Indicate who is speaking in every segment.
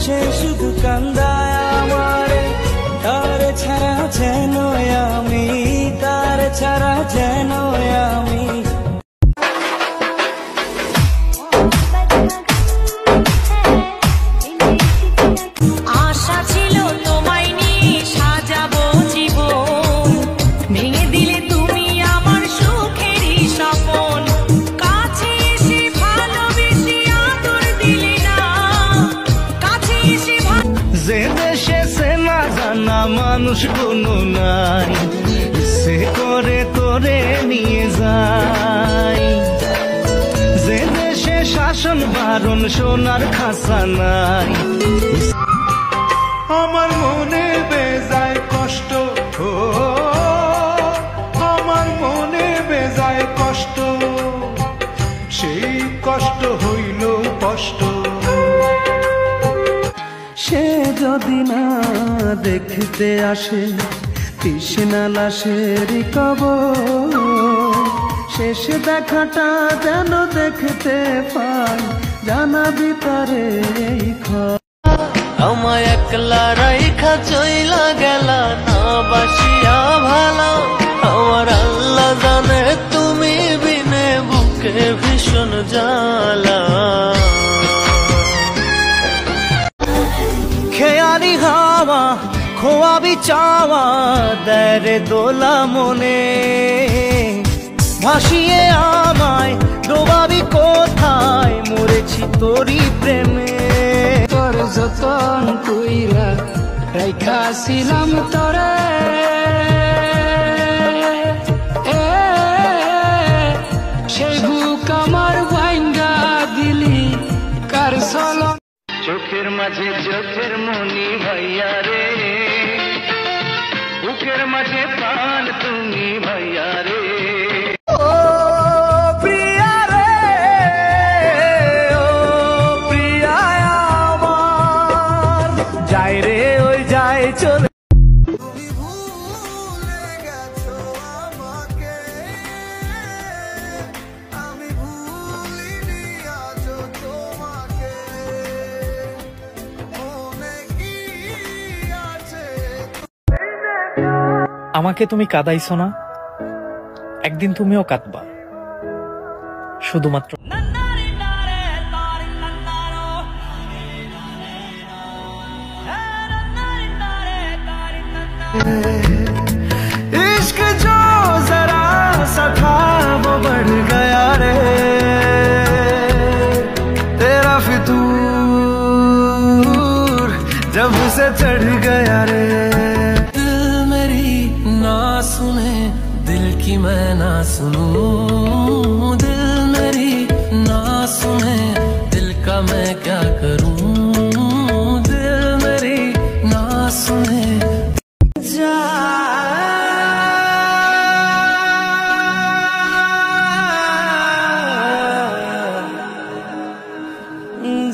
Speaker 1: সে শুধু কান্দায় আমারে, তার ছাড়া যেন আমি, তার ছাড়া যেন আমি।
Speaker 2: আশা ছিল তোমায় নিয়ে সাজাবো জীবন, ভেঙে দিলে তুমি আমার সুখেরই স্বপন। কাছে এসে ভালোবেসে আদর দিলে না, কাছে এসে
Speaker 1: যে দেশে সে না জানা মানুষ কোনো নাই, সে করে তোরে নিয়ে যায়। যে দেশে শাসন বারণ সোনার খাসা নাই, আমার মনে বেজায় কষ্ট, আমার মনে বেজায় কষ্ট, সেই কষ্ট হইল কষ্ট। সে যদি না দেখতে আসে তৃষ্ণা লাশের কবর, শেষ দেখাটা যেন দেখতে পাই, জানাবি তারে এই খবর। আমায় একলা রাইখা চইলা গেলা না বাসিয়া ভালা, আমার আল্লাহ জানে তুমি বিনে বুকে ভীষণ জ্বালা। খেয়ালি হাওয়া খোয়াবি চাওয়া দেরে দোলা মনে, ভাসিয়ে আমায় ডোবাবি কোথায়, মরেছি তোরই প্রেমে। তোর যতন কইরা রাইখাছিলাম তোরে, সেই বুক আমার ভাঙ্গা দিলি কার চলন। চোখের মাঝে চোখের মনি ভাইয়া রে, বুকের মাঝে প্রাণ তুমি ভাইয়া রে। ও প্রিয়া রে, ও প্রিয়া আমার, যায় রে ওই যায় চলে। তুমি ভুলে গেছো আমাকে, আমি ভুলিনি আজও তোমাকে, মনে কি আছে।
Speaker 3: আমাকে তুমি কাঁদাইছো না, একদিন তুমিও কাঁদবা, শুধুমাত্র
Speaker 1: इश्क जो जरा सा था वो बढ़ गया रे, तेरा फितूर जब से चढ़ गया रे। दिल मेरी ना सुने, दिल की मैं ना सुनूं, दिल मेरी ना सुने, दिल का मैं क्या करूं, दिल मेरी ना सुने।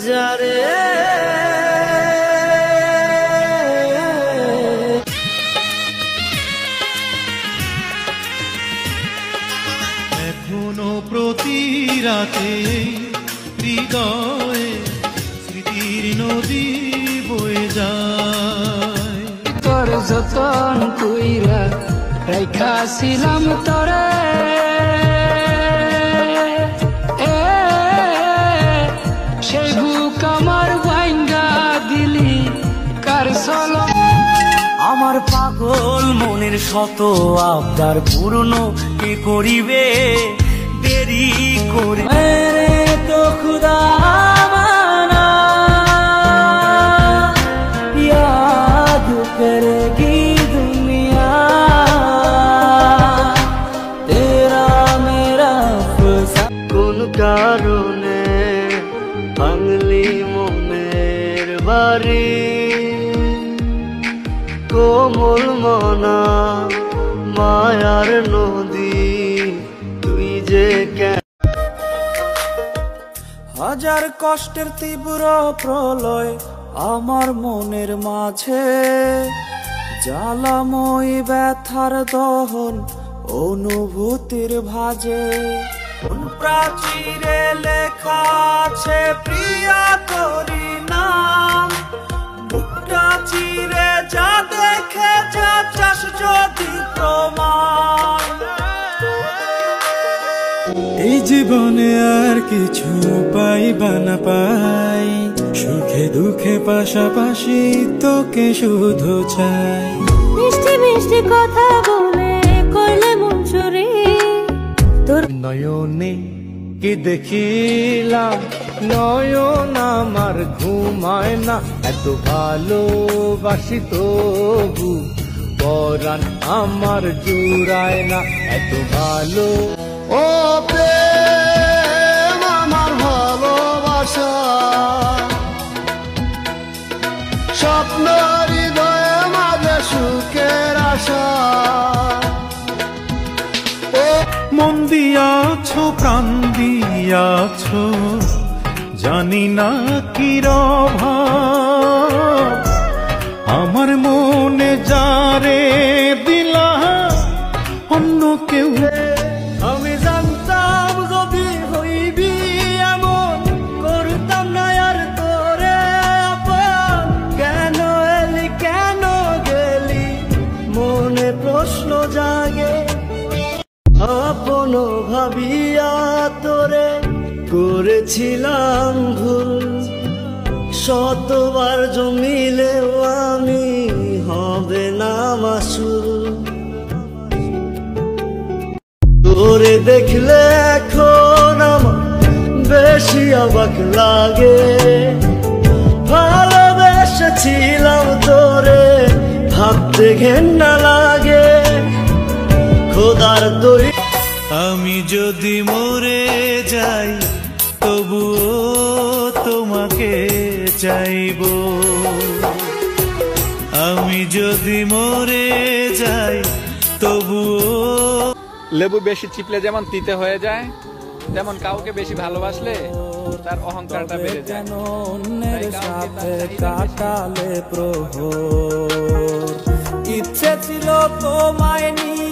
Speaker 1: যারে এখনো প্রতি রাতে হৃদয়ে স্মৃতির নদী বয়ে যায়। তোর যতন কইরা রাইখাছিলাম তোরে, সেই বুক আমার ভাঙ্গা দিলি কার চলন। আমার পাগল মনের শত আবদার পূর্ণ কে করিবে, দেরি করে তো খুদা মানা, याद करेगी दुनिया तेरा मेरा फसा। কোন কারণে ভাঙলি মনের বাড়ি, কোমল মনা মায়ার নদী তুই যে কেন। হাজার কষ্টের তীব্র প্রলয় আমার মনের মাঝে, জ্বালাময় ব্যথার দহন অনুভূতির ভাজে। কোন প্রাচীরে লেখা আছে প্রিয়া তোরি না,
Speaker 4: জীবনে আর কিছু পাই বা না পাই, সুখে দুঃখে পাশাপাশি তোকে শুধু চাই।
Speaker 2: মিষ্টি মিষ্টি কথা বলে করলে মন চুরি, তোর
Speaker 1: নয়নে কি দেখিলাম, নয়ন আমার ঘুমায় না, এত ভালোবাসি তবু পরাণ আমার জুড়ায় না, এত ভালো।
Speaker 5: ও প্রেম আমার ভালোবাসা, স্বপ্ন হৃদয়ে মাঝে সুখের আশা।
Speaker 4: মন দিয়াছ প্রাণ দিয়াছ, জানি না কি রভাব, আমার মনে যারে দিলা অন্য কেউ।
Speaker 1: আমি জানতাম যদি হইবি এমন, করতাম না আর তোরে আপন। কেন এলি কেন গেলি, মনে প্রশ্ন জাগে। আপন ভাবিয়া তোরে করেছিলাম ভুল, শতবার জমিলেও আমি হবে না মাসুল। তোরে দেখলে এখন আমার বেশি অবাক লাগে, ভালোবেসেছিলাম তোরে ভাবতে ঘেন্না লাগে। খোদার দই
Speaker 4: আমি যদি মরে যাই তবুও তোমাকে চাইব, আমি যদি মরে যাই তবুও।
Speaker 3: লেবু বেশি চিপলে যেমন তিতে হয়ে যায়, তেমন কাউকে বেশি ভালোবাসলে তার অহংকারটা বেড়ে যায়।
Speaker 1: অন্যের সাথে কাটালে প্রহর, ইচ্ছে ছিল তোমায় নিয়ে